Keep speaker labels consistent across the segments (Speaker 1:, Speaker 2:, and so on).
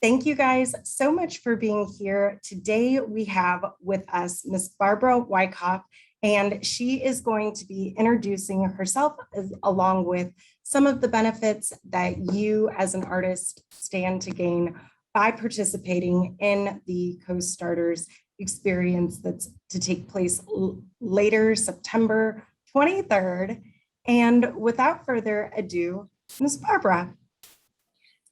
Speaker 1: Thank you guys so much for being here. Today we have with us Miss Barbara Wyckoff, and she is going to be introducing herself along with some of the benefits that you as an artist stand to gain by participating in the Co.Starters experience that's to take place later September 23rd. And without further ado, Miss Barbara.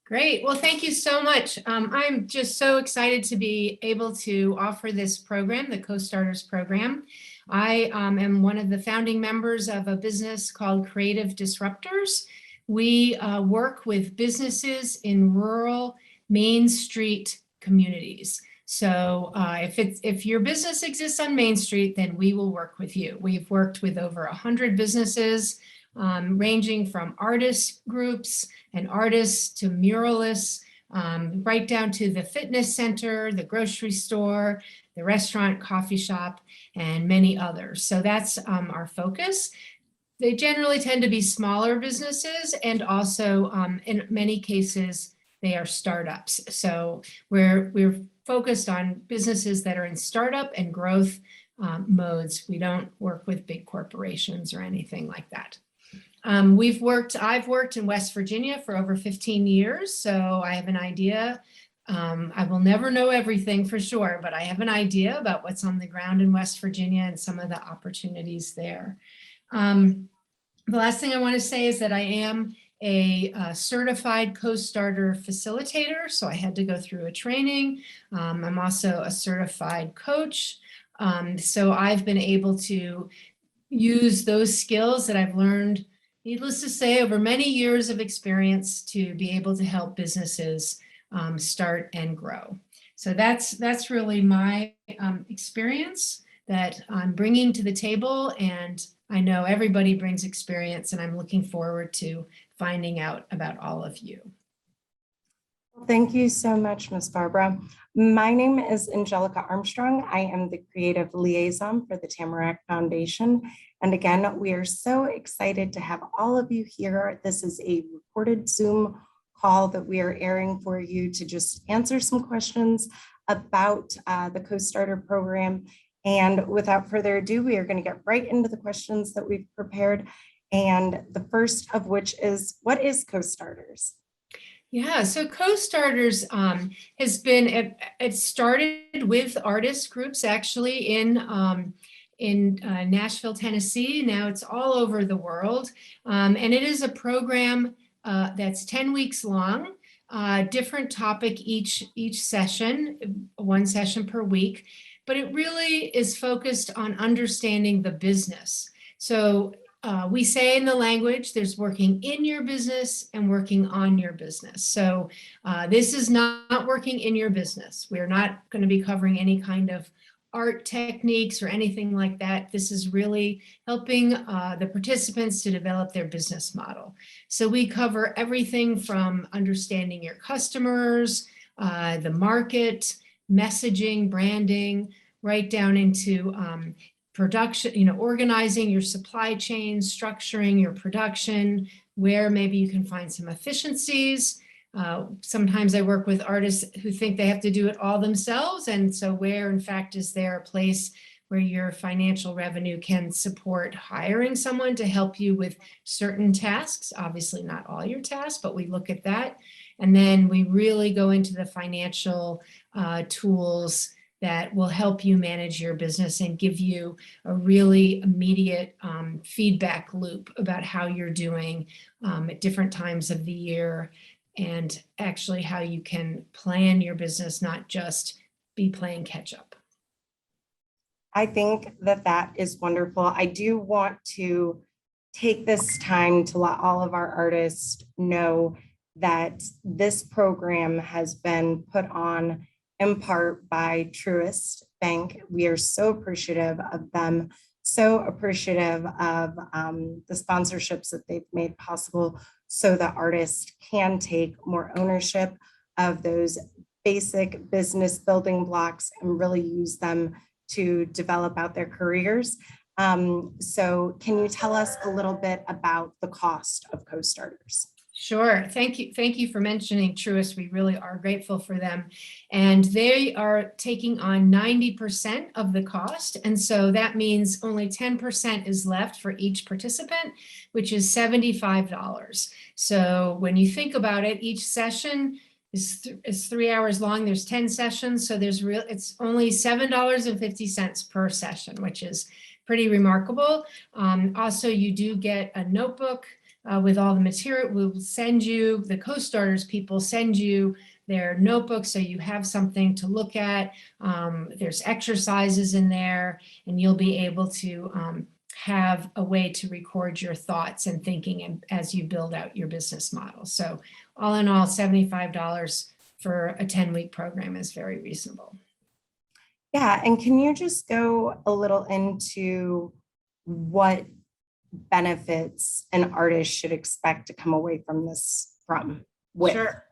Speaker 2: Great. Well, thank you so much. I'm just so excited to be able to offer this program, the Co.Starters program. I am one of the founding members of a business called Creative Disruptors. We work with businesses in rural Main Street communities. So if your business exists on Main Street, then we will work with you. We've worked with over 100 businesses, ranging from artist groups and artists to muralists, right down to the fitness center, the grocery store, the restaurant, coffee shop, and many others. So that's our focus. They generally tend to be smaller businesses, and also in many cases, they are startups. So we're focused on businesses that are in startup and growth modes. We don't work with big corporations or anything like that. I've worked in West Virginia for over 15 years, so I have an idea. I will never know everything for sure, but I have an idea about what's on the ground in West Virginia and some of the opportunities there. The last thing I want to say is that I am a certified Co.Starter Facilitator, so I had to go through a training. I'm also a certified coach, so I've been able to use those skills that I've learned, needless to say, over many years of experience to be able to help businesses start and grow. So that's really my experience that I'm bringing to the table, and I know everybody brings experience, and I'm looking forward to finding out about all of you.
Speaker 1: Thank you so much, Ms. Barbara. My name is Angelica Armstrong. I am the Creative Liaison for the Tamarack Foundation. And again, we are so excited to have all of you here. This is a recorded Zoom call that we are airing for you to just answer some questions about the Co.Starter program. And without further ado, we are going to get right into the questions that we've prepared. And the first of which is, what is Co.Starters?
Speaker 2: Yeah, so Co.Starters has been, it started with artist groups actually in Nashville, Tennessee. Now it's all over the world. And it is a program that's 10 weeks long, different topic each session, one session per week. But it really is focused on understanding the business. So we say in the language, there's working in your business and working on your business. So this is not working in your business. We're not going to be covering any kind of art techniques or anything like that. This is really helping the participants to develop their business model. So we cover everything from understanding your customers, the market, messaging, branding, right down into production, organizing your supply chain, structuring your production, where maybe you can find some efficiencies. Sometimes I work with artists who think they have to do it all themselves. And so where, in fact, is there a place where your financial revenue can support hiring someone to help you with certain tasks? Obviously not all your tasks, but we look at that. And then we really go into the financial tools that will help you manage your business and give you a really immediate feedback loop about how you're doing at different times of the year, and actually how you can plan your business, not just be playing catch up.
Speaker 1: I think that is wonderful. I do want to take this time to let all of our artists know that this program has been put on in part by Truist Bank. We are so appreciative of them, so appreciative of the sponsorships that they've made possible so that artists can take more ownership of those basic business building blocks and really use them to develop out their careers. So can you tell us a little bit about the cost of Co.Starters?
Speaker 2: Sure. Thank you. Thank you for mentioning Truist. We really are grateful for them. And they are taking on 90% of the cost. And so that means only 10% is left for each participant, which is $75. So when you think about it, each session is 3 hours long. There's 10 sessions. So it's only $7.50 per session, which is pretty remarkable. Also, you do get a notebook with all the material. We'll send you, the co-starters people send you their notebooks so you have something to look at. There's exercises in there, and you'll be able to have a way to record your thoughts and thinking as you build out your business model. So all in all, $75 for a 10-week program is very reasonable.
Speaker 1: Yeah, and can you just go a little into what benefits an artist should expect to come away from this with?
Speaker 2: Sure.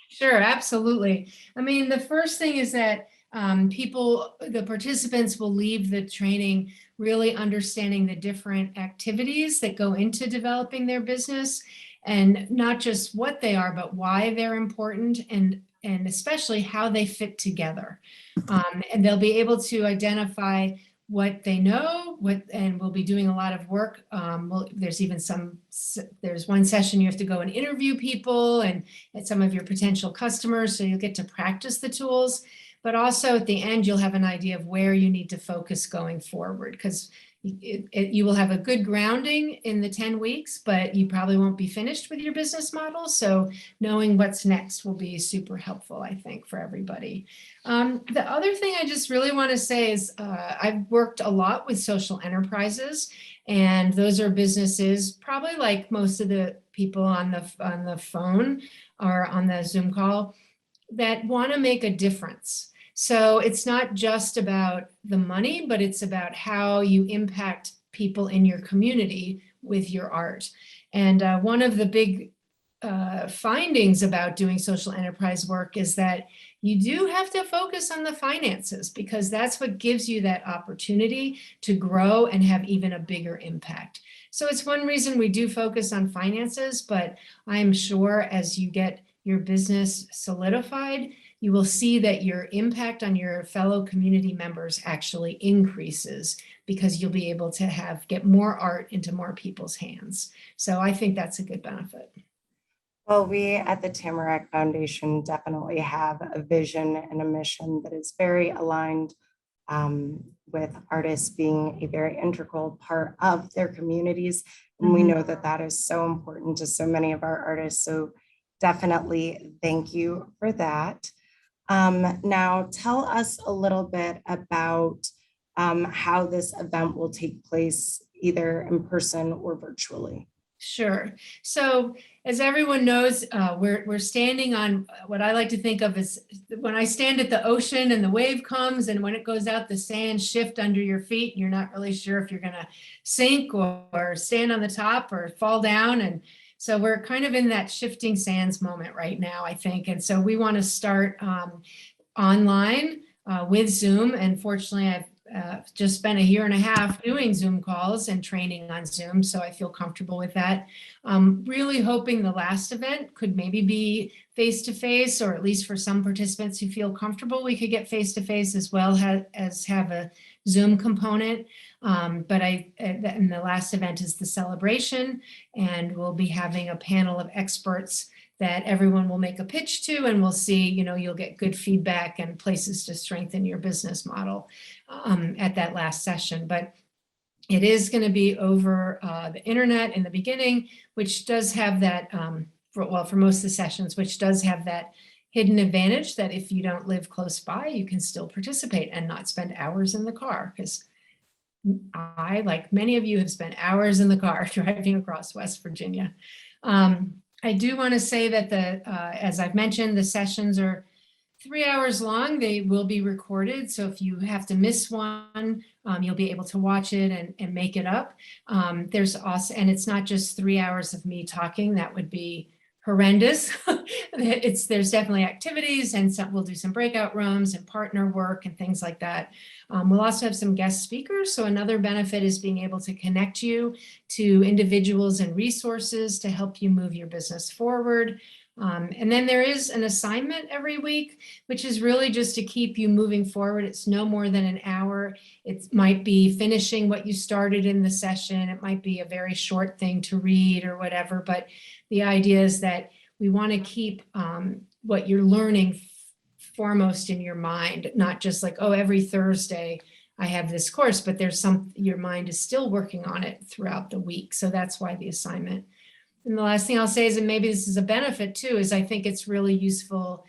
Speaker 2: Sure, absolutely. I mean, the first thing is that the participants will leave the training really understanding the different activities that go into developing their business, and not just what they are, but why they're important, and especially how they fit together. And they'll be able to identify what they know, and we'll be doing a lot of work. There's even there's one session you have to go and interview people and some of your potential customers, so you'll get to practice the tools. But also at the end, you'll have an idea of where you need to focus going forward, because you will have a good grounding in the 10 weeks, but you probably won't be finished with your business model. So knowing what's next will be super helpful, I think, for everybody. The other thing I just really want to say is I've worked a lot with social enterprises, and those are businesses, probably like most of the people on the phone or on the Zoom call, that want to make a difference. So it's not just about the money, but it's about how you impact people in your community with your art. And one of the big findings about doing social enterprise work is that you do have to focus on the finances, because that's what gives you that opportunity to grow and have even a bigger impact. So it's one reason we do focus on finances, but I'm sure as you get your business solidified, you will see that your impact on your fellow community members actually increases, because you'll be able to get more art into more people's hands. So I think that's a good benefit.
Speaker 1: Well, we at the Tamarack Foundation definitely have a vision and a mission that is very aligned with artists being a very integral part of their communities. And we know that that is so important to so many of our artists. So definitely thank you for that. Now tell us a little bit about how this event will take place, either in person or virtually.
Speaker 2: Sure. So as everyone knows, we're standing on what I like to think of as when I stand at the ocean and the wave comes, and when it goes out, the sand shift under your feet. You're not really sure if you're going to sink or stand on the top or fall down. And so we're kind of in that shifting sands moment right now, I think. And so we want to start online with Zoom. And fortunately, I've just spent a year and a half doing Zoom calls and training on Zoom, so I feel comfortable with that. Really hoping the last event could maybe be face-to-face, or at least for some participants who feel comfortable, we could get face-to-face as well as have a Zoom component. And the last event is the celebration, and we'll be having a panel of experts that everyone will make a pitch to, and we'll see, you'll get good feedback and places to strengthen your business model at that last session. But it is going to be over the internet in the beginning, which does have that, for most of the sessions, which does have that hidden advantage that if you don't live close by, you can still participate and not spend hours in the car, because I, like many of you, have spent hours in the car driving across West Virginia. I do want to say that as I've mentioned, the sessions are 3 hours long. They will be recorded. So if you have to miss one, you'll be able to watch it and make it up. There's also, and it's not just 3 hours of me talking. That would be horrendous. There's definitely activities, and we'll do some breakout rooms and partner work and things like that. We'll also have some guest speakers. So another benefit is being able to connect you to individuals and resources to help you move your business forward. And then there is an assignment every week, which is really just to keep you moving forward. It's no more than an hour. It might be finishing what you started in the session. It might be a very short thing to read or whatever, but the idea is that we want to keep what you're learning foremost in your mind, not just like, oh, every Thursday I have this course, but your mind is still working on it throughout the week. So that's why the assignment. And the last thing I'll say is, and maybe this is a benefit too, is I think it's really useful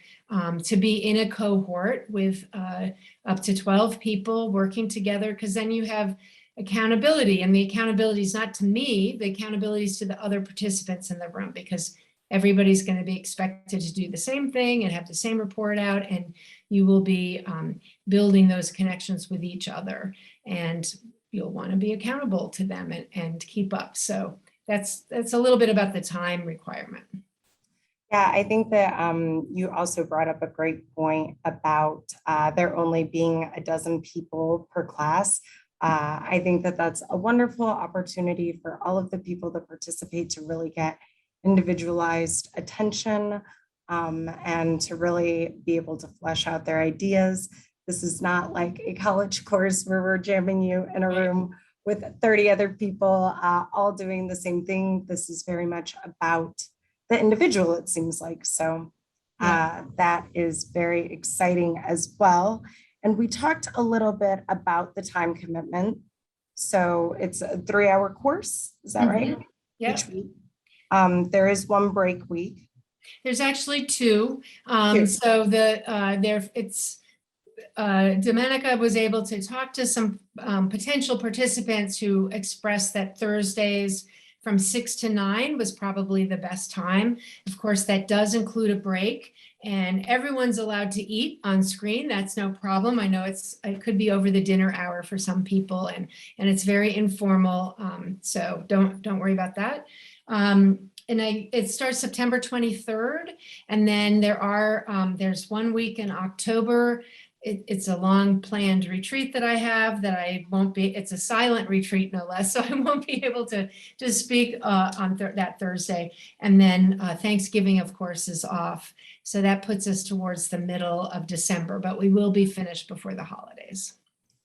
Speaker 2: to be in a cohort with up to 12 people working together, because then you have accountability, and the accountability is not to me, the accountability is to the other participants in the room, because everybody's going to be expected to do the same thing and have the same report out, and you will be building those connections with each other, and you'll want to be accountable to them and keep up. So that's a little bit about the time requirement.
Speaker 1: Yeah, I think that you also brought up a great point about there only being a dozen people per class. I think that that's a wonderful opportunity for all of the people that participate to really get individualized attention and to really be able to flesh out their ideas. This is not like a college course where we're jamming you in a room with 30 other people all doing the same thing. This is very much about the individual, it seems like. So that is very exciting as well. And we talked a little bit about the time commitment. So it's a 3-hour course, is that right?
Speaker 2: Yeah.
Speaker 1: Each week. There is one break week.
Speaker 2: There's actually two. So Domenica was able to talk to some potential participants who expressed that Thursdays from 6 to 9 was probably the best time. Of course, that does include a break, and everyone's allowed to eat on screen. That's no problem. I know it could be over the dinner hour for some people, and it's very informal. So don't worry about that. It starts September 23rd, and then there's 1 week in October. It's a long planned retreat that I have that I won't be, it's a silent retreat no less, so I won't be able to speak on that Thursday. And then Thanksgiving, of course, is off. So that puts us towards the middle of December, but we will be finished before the holidays.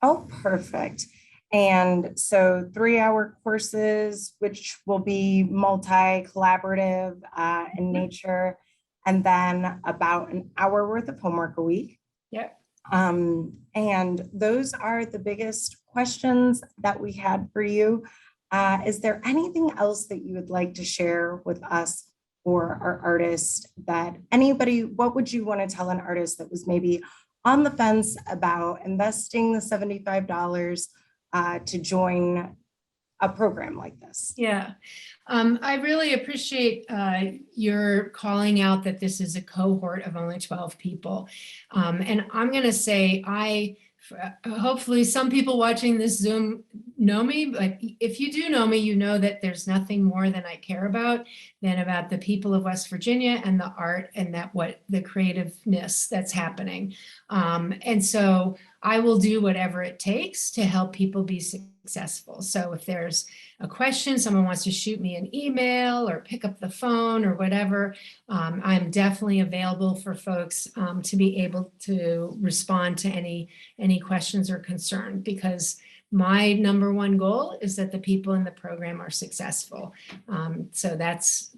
Speaker 1: Oh, perfect. And so 3-hour courses, which will be multi-collaborative in nature, and then about an hour worth of homework a week.
Speaker 2: Yep.
Speaker 1: And those are the biggest questions that we had for you. Is there anything else that you would like to share with us or our artist what would you want to tell an artist that was maybe on the fence about investing the $75 to join a program like this?
Speaker 2: Yeah, I really appreciate your calling out that this is a cohort of only 12 people. And I'm going to say, hopefully some people watching this Zoom know me, but if you do know me, you know that there's nothing more than I care about than about the people of West Virginia and the art and the creativeness that's happening. And so I will do whatever it takes to help people be successful. So if there's a question, someone wants to shoot me an email or pick up the phone or whatever, I'm definitely available for folks to be able to respond to any questions or concern, because my number one goal is that the people in the program are successful. So that's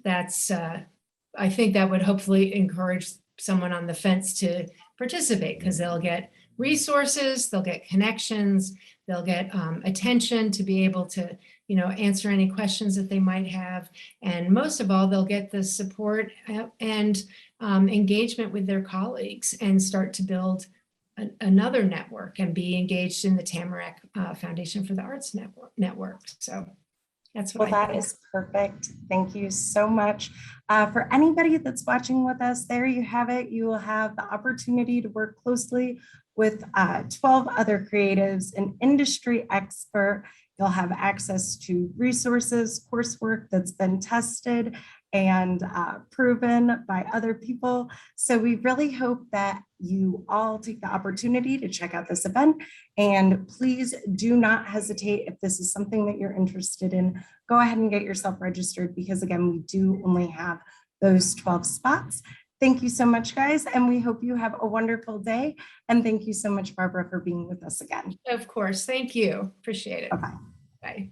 Speaker 2: I think that would hopefully encourage someone on the fence to participate, because they'll get resources, they'll get connections, they'll get attention to be able to answer any questions that they might have. And most of all, they'll get the support and engagement with their colleagues and start to build another network and be engaged in the Tamarack Foundation for the Arts Network. So that's what
Speaker 1: that is perfect. Thank you so much. For anybody that's watching with us, there you have it. You will have the opportunity to work closely with 12 other creatives, an industry expert. You'll have access to resources, coursework that's been tested, and proven by other people. So we really hope that you all take the opportunity to check out this event. And please do not hesitate if this is something that you're interested in, go ahead and get yourself registered because again, we do only have those 12 spots. Thank you so much, guys. And we hope you have a wonderful day. And thank you so much, Barbara, for being with us again.
Speaker 2: Of course. Thank you. Appreciate it.
Speaker 1: Bye-bye.
Speaker 2: Bye.